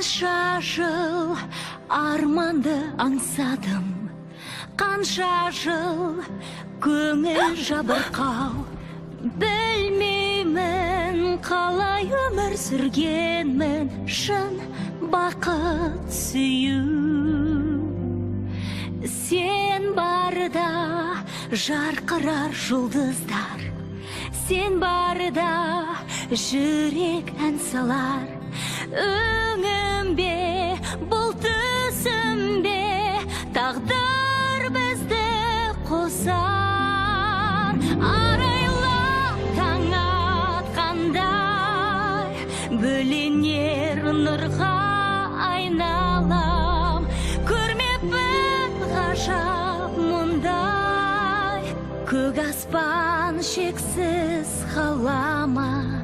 Қанша жыл арманды аңсадым, қанша жыл көңіл жабырқау. Білмеймін қалай өмір сүргенмін, шын бақыт сүю. Сен барда жарқырар жұлдыздар, сен барда жүрек ән салар. Өңімбе, бұл түсімбе, тағдыр бізді қосар. Арайлы таң атқандай, бөленер нұрға айналам. Көрмеппін ғажап мұндай, көк аспан шексіз қалама.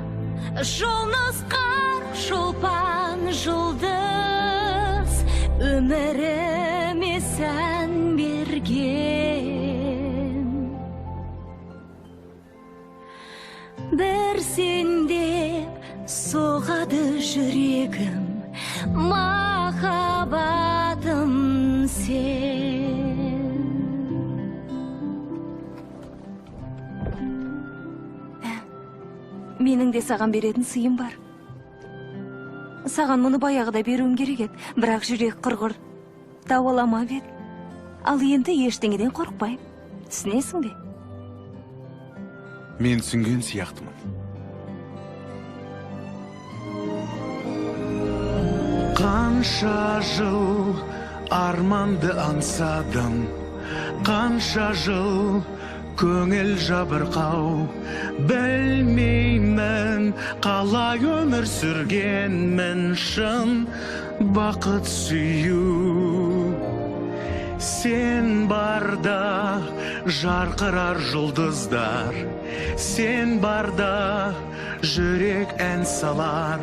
Жолныз қар, шолпан жұлдыз, өміріме сән берген. Бір сендеп соғады жүрегім, махаббатым сен. Менің де саған беретін сыйым бар. Саған мұны баяғыда беруім керек еді, бірақ жүрек құрғыр дауаламап еді. Ал енді ештеңеден қорықпайым. Түсінесің бе? Мен түсінген сияқтымын. Қанша жыл арманды аңсадым, қанша жыл көңіл жабырқау. Білмеймін қалай өмір сүргенмін, шын бақыт сүю. Сен барда жарқырар жұлдыздар, сен барда жүрек ән салар.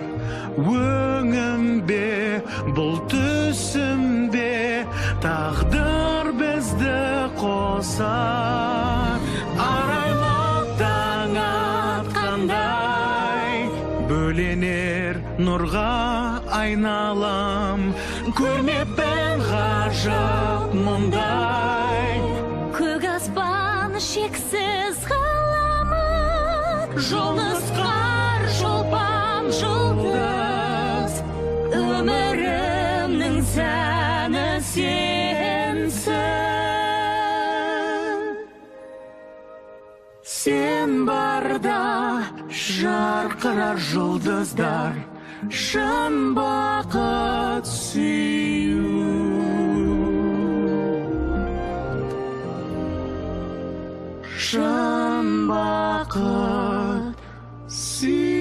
Өңімбе, бұл түсімбе, тағдыр бізді қосар. Арайлы таң атқандай, бөленер нұрға айналам. Көрмеппін ғажап мұндай, Көк аспан шексіз қалама. Жолныз қар, шолпан жұлдыз, өмірімнің сәні сенсің. сен барда жарқырар жұлдыздар, шын бақыт сүю. Шын бақыт сүю.